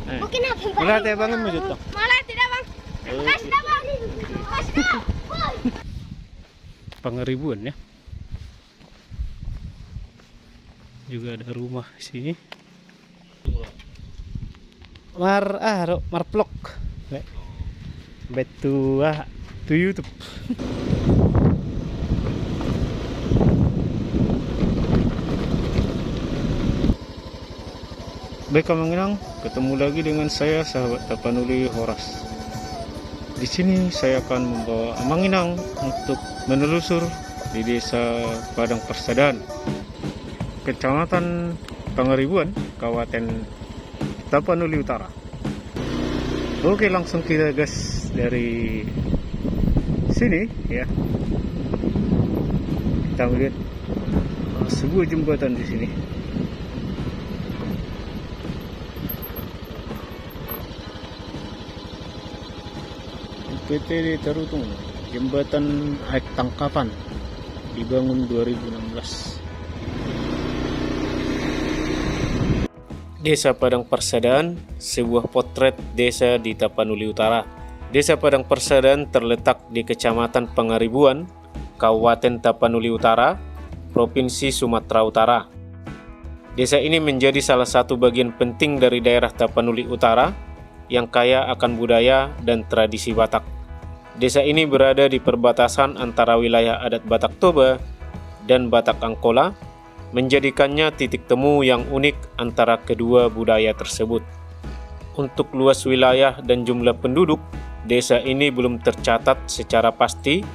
Mungkin apa? Wala tayo bangun mo dito. Malah tidak bang. Kasih dah bang. Kasih dah. Pangaribuan ya. Juga ada rumah di sini. Marplok. Betu to YouTube. Baik Kamanginang, ketemu lagi dengan saya sahabat Tapanuli Horas. Di sini saya akan membawa Amanginang untuk menelusur di Desa Padang Persadahan, Kecamatan Pangaribuan, Kabupaten Tapanuli Utara. Oke, langsung kita gas dari sini ya. Kita melihat sebuah jembatan di sini. PT Tarutung, jembatan Aik Tangkapan, dibangun 2016. Desa Padang Persadahan, sebuah potret desa di Tapanuli Utara. Desa Padang Persadahan terletak di Kecamatan Pangaribuan, Kabupaten Tapanuli Utara, Provinsi Sumatera Utara. Desa ini menjadi salah satu bagian penting dari daerah Tapanuli Utara yang kaya akan budaya dan tradisi Batak. Desa ini berada di perbatasan antara wilayah adat Batak Toba dan Batak Angkola, menjadikannya titik temu yang unik antara kedua budaya tersebut. Untuk luas wilayah dan jumlah penduduk, desa ini belum tercatat secara pasti,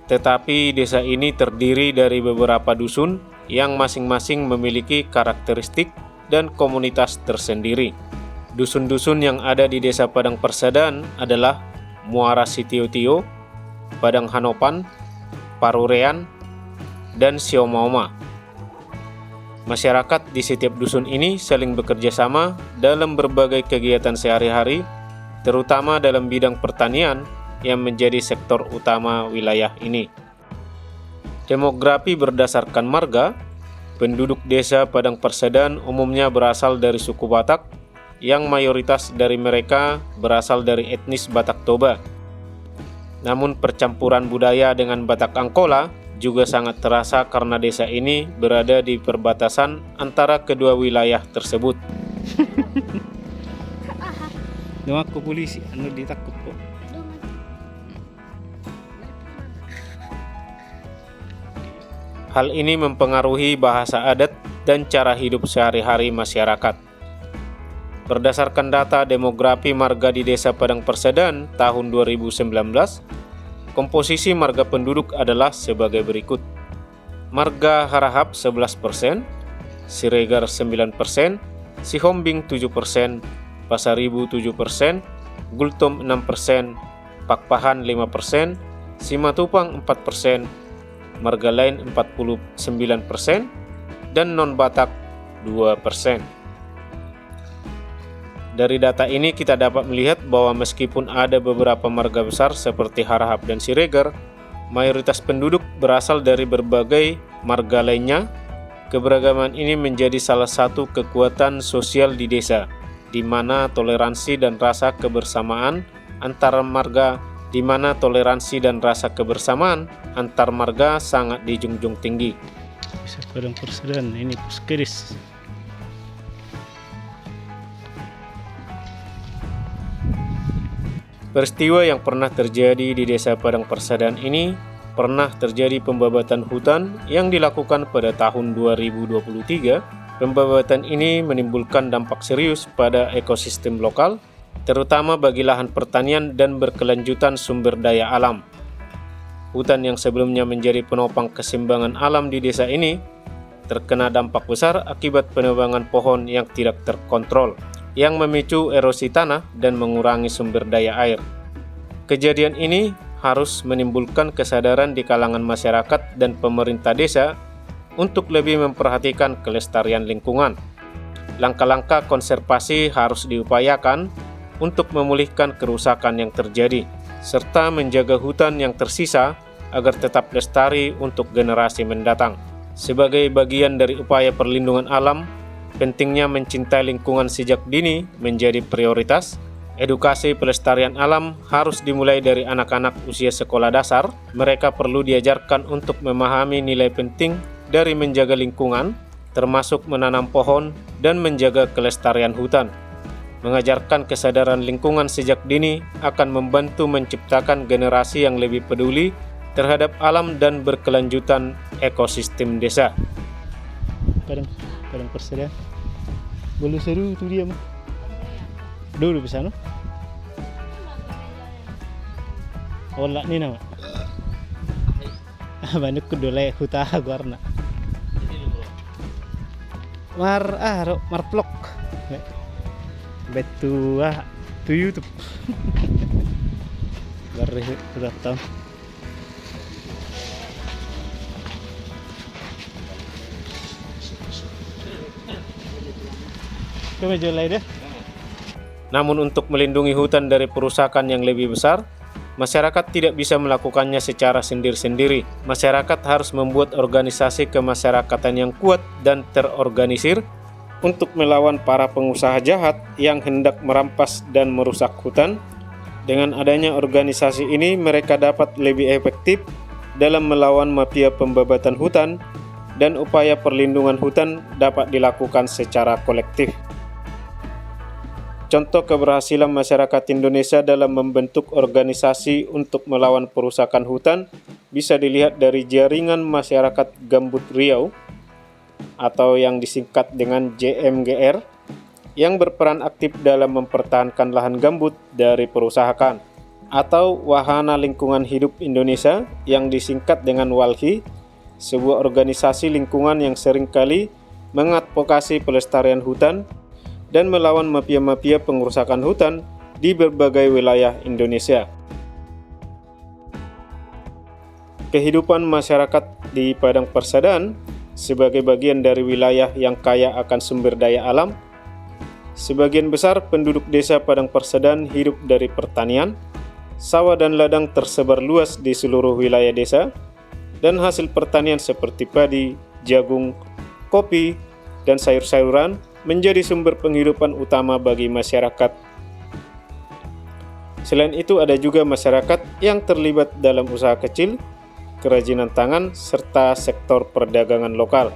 tetapi desa ini terdiri dari beberapa dusun yang masing-masing memiliki karakteristik dan komunitas tersendiri. Dusun-dusun yang ada di Desa Padang Persadahan adalah Muara Sitio-tio, Padang Hanopan, Parurean, dan Siomaoma. Masyarakat di setiap dusun ini saling bekerja sama dalam berbagai kegiatan sehari-hari, terutama dalam bidang pertanian yang menjadi sektor utama wilayah ini. Demografi berdasarkan marga, penduduk Desa Padang Persadahan umumnya berasal dari suku Batak, yang mayoritas dari mereka berasal dari etnis Batak Toba. Namun percampuran budaya dengan Batak Angkola juga sangat terasa karena desa ini berada di perbatasan antara kedua wilayah tersebut. Nung ako polisi, ditakot po. Hal ini mempengaruhi bahasa adat dan cara hidup sehari-hari masyarakat. Berdasarkan data demografi marga di Desa Padang Persadahan tahun 2019, komposisi marga penduduk adalah sebagai berikut. Marga Harahap 11%, Siregar 9%, Sihombing 7%, Pasaribu 7%, Gultom 6%, Pakpahan 5%, Simatupang 4%, marga lain 49%, dan non-Batak 2%. Dari data ini kita dapat melihat bahwa meskipun ada beberapa marga besar seperti Harahap dan Siregar, mayoritas penduduk berasal dari berbagai marga lainnya. Keberagaman ini menjadi salah satu kekuatan sosial di desa, di mana toleransi dan rasa kebersamaan antar marga sangat dijunjung tinggi. Desa Padang Persadahan ini Puskeris. Peristiwa yang pernah terjadi di Desa Padang Persadahan ini pernah terjadi pembabatan hutan yang dilakukan pada tahun 2023. Pembabatan ini menimbulkan dampak serius pada ekosistem lokal, terutama bagi lahan pertanian dan berkelanjutan sumber daya alam. Hutan yang sebelumnya menjadi penopang keseimbangan alam di desa ini terkena dampak besar akibat penebangan pohon yang tidak terkontrol, yang memicu erosi tanah dan mengurangi sumber daya air. Kejadian ini harus menimbulkan kesadaran di kalangan masyarakat dan pemerintah desa untuk lebih memperhatikan kelestarian lingkungan. Langkah-langkah konservasi harus diupayakan untuk memulihkan kerusakan yang terjadi, serta menjaga hutan yang tersisa agar tetap lestari untuk generasi mendatang. Sebagai bagian dari upaya perlindungan alam, pentingnya mencintai lingkungan sejak dini menjadi prioritas. Edukasi pelestarian alam harus dimulai dari anak-anak usia sekolah dasar. Mereka perlu diajarkan untuk memahami nilai penting dari menjaga lingkungan, termasuk menanam pohon dan menjaga kelestarian hutan. Mengajarkan kesadaran lingkungan sejak dini akan membantu menciptakan generasi yang lebih peduli terhadap alam dan berkelanjutan ekosistem desa. Padang persada. Bolu seru tu dia mah. Dulu bisa no? Olah ni nama. Banyak kudolai huta warna. Mar vlog. Betul tu YouTube. Baru sudah tahu. Namun untuk melindungi hutan dari perusakan yang lebih besar, masyarakat tidak bisa melakukannya secara sendiri-sendiri. Masyarakat harus membuat organisasi kemasyarakatan yang kuat dan terorganisir untuk melawan para pengusaha jahat yang hendak merampas dan merusak hutan. Dengan adanya organisasi ini, mereka dapat lebih efektif dalam melawan mafia pembabatan hutan, dan upaya perlindungan hutan dapat dilakukan secara kolektif. Contoh keberhasilan masyarakat Indonesia dalam membentuk organisasi untuk melawan perusakan hutan bisa dilihat dari Jaringan Masyarakat Gambut Riau atau yang disingkat dengan JMGR yang berperan aktif dalam mempertahankan lahan gambut dari perusakan, atau Wahana Lingkungan Hidup Indonesia yang disingkat dengan WALHI, sebuah organisasi lingkungan yang seringkali mengadvokasi pelestarian hutan dan melawan mafia-mafia pengerusakan hutan di berbagai wilayah Indonesia. Kehidupan masyarakat di Padang Persadahan sebagai bagian dari wilayah yang kaya akan sumber daya alam. Sebagian besar penduduk desa Padang Persadahan hidup dari pertanian. Sawah dan ladang tersebar luas di seluruh wilayah desa, dan hasil pertanian seperti padi, jagung, kopi, dan sayur-sayuran menjadi sumber penghidupan utama bagi masyarakat. Selain itu, ada juga masyarakat yang terlibat dalam usaha kecil, kerajinan tangan, serta sektor perdagangan lokal.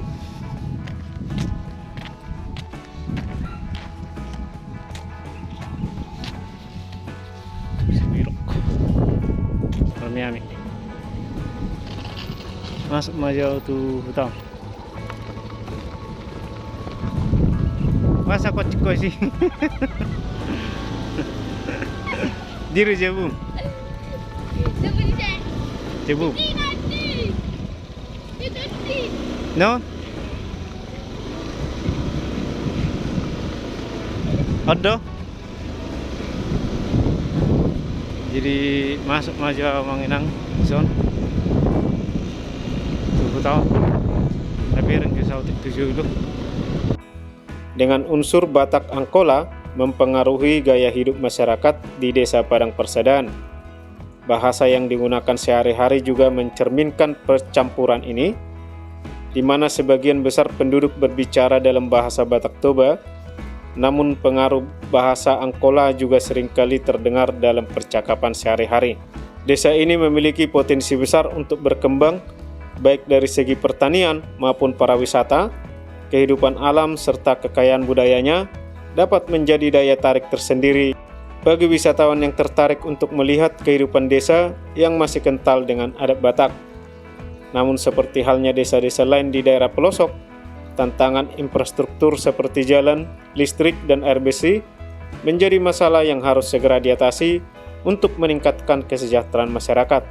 Masuk majau tu hutan. Masa kau cekoi sih? Diru jebu. Jebu. No? Ada. Jadi masuk majau Manginang zone. Tuh tahu. Tapi rengke sautik 7 dulu. Dengan unsur Batak Angkola mempengaruhi gaya hidup masyarakat di Desa Padang Persadahan. Bahasa yang digunakan sehari-hari juga mencerminkan percampuran ini, di mana sebagian besar penduduk berbicara dalam bahasa Batak Toba, namun pengaruh bahasa Angkola juga seringkali terdengar dalam percakapan sehari-hari. Desa ini memiliki potensi besar untuk berkembang, baik dari segi pertanian maupun pariwisata. Kehidupan alam serta kekayaan budayanya dapat menjadi daya tarik tersendiri bagi wisatawan yang tertarik untuk melihat kehidupan desa yang masih kental dengan adat Batak. Namun seperti halnya desa-desa lain di daerah pelosok, tantangan infrastruktur seperti jalan, listrik, dan air bersih menjadi masalah yang harus segera diatasi untuk meningkatkan kesejahteraan masyarakat.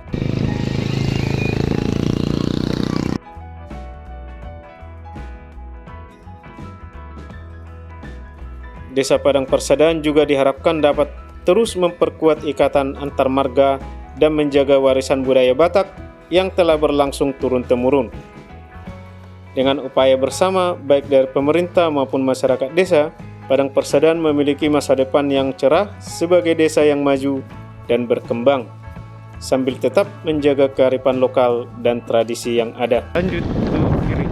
Desa Padang Persadahan juga diharapkan dapat terus memperkuat ikatan antar marga dan menjaga warisan budaya Batak yang telah berlangsung turun-temurun. Dengan upaya bersama baik dari pemerintah maupun masyarakat desa, Padang Persadahan memiliki masa depan yang cerah sebagai desa yang maju dan berkembang, sambil tetap menjaga kearifan lokal dan tradisi yang ada. Lanjut ke kiri.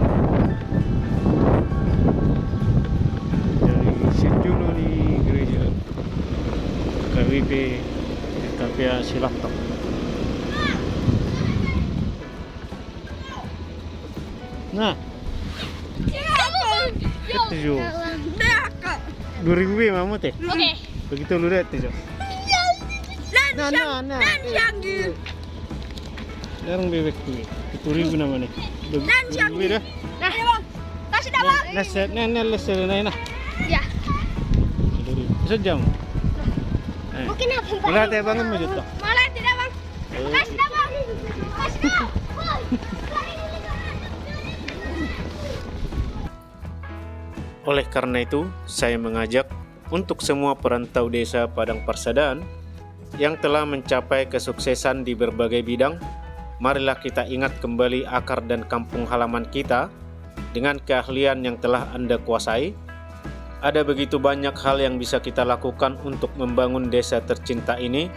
pakai wifi tapi ya si laptop. Nah, itu 2000 mamu teh. Oke. Begitu lu deh tuh. Nah. Sekarang bebek tuh. 1000 namanya. 2000 dah. Nah, bang. Kasih dah bang. Nah, nah. Ya. 2000. Sejam. Mungkin apa bang? Malah teh bangun maju tuh. Malah tidak bang. Kasih dah bang. Kasih dah. Oleh karena itu, saya mengajak untuk semua perantau desa Padang Persadaran yang telah mencapai kesuksesan di berbagai bidang, marilah kita ingat kembali akar dan kampung halaman kita dengan keahlian yang telah Anda kuasai. Ada begitu banyak hal yang bisa kita lakukan untuk membangun desa tercinta ini.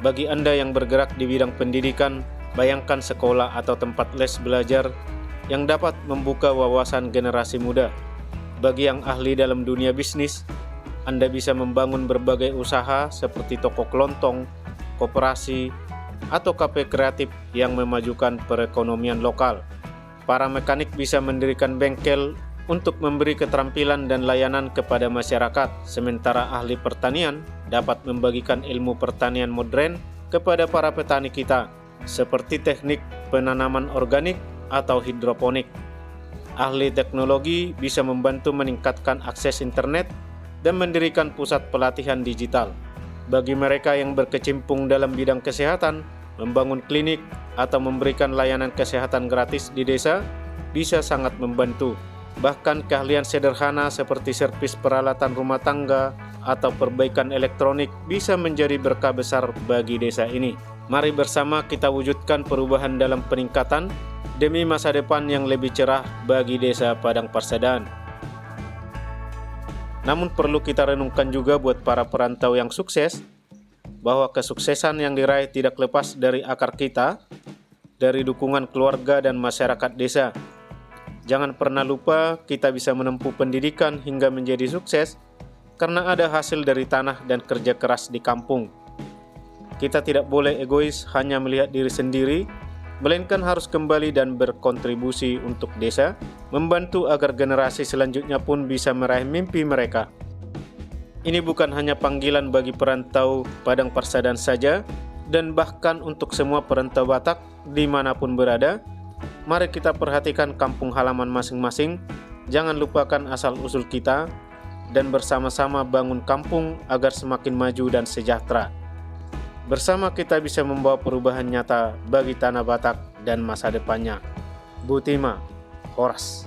Bagi Anda yang bergerak di bidang pendidikan, bayangkan sekolah atau tempat les belajar yang dapat membuka wawasan generasi muda. Bagi yang ahli dalam dunia bisnis, Anda bisa membangun berbagai usaha seperti toko kelontong, koperasi, atau kafe kreatif yang memajukan perekonomian lokal. Para mekanik bisa mendirikan bengkel untuk memberi keterampilan dan layanan kepada masyarakat, sementara ahli pertanian dapat membagikan ilmu pertanian modern kepada para petani kita, seperti teknik penanaman organik atau hidroponik. Ahli teknologi bisa membantu meningkatkan akses internet dan mendirikan pusat pelatihan digital. Bagi mereka yang berkecimpung dalam bidang kesehatan, membangun klinik atau memberikan layanan kesehatan gratis di desa bisa sangat membantu. Bahkan keahlian sederhana seperti servis peralatan rumah tangga atau perbaikan elektronik bisa menjadi berkah besar bagi desa ini. Mari bersama kita wujudkan perubahan dalam peningkatan demi masa depan yang lebih cerah bagi desa Padang Persadaran. Namun perlu kita renungkan juga buat para perantau yang sukses, bahwa kesuksesan yang diraih tidak lepas dari akar kita, dari dukungan keluarga dan masyarakat desa. Jangan pernah lupa kita bisa menempuh pendidikan hingga menjadi sukses karena ada hasil dari tanah dan kerja keras di kampung. Kita tidak boleh egois hanya melihat diri sendiri, melainkan harus kembali dan berkontribusi untuk desa, membantu agar generasi selanjutnya pun bisa meraih mimpi mereka. Ini bukan hanya panggilan bagi perantau Padang Persadaran saja, dan bahkan untuk semua perantau Batak dimanapun berada. Mari kita perhatikan kampung halaman masing-masing, jangan lupakan asal-usul kita, dan bersama-sama bangun kampung agar semakin maju dan sejahtera. Bersama kita bisa membawa perubahan nyata bagi tanah Batak dan masa depannya. Butima, Horas.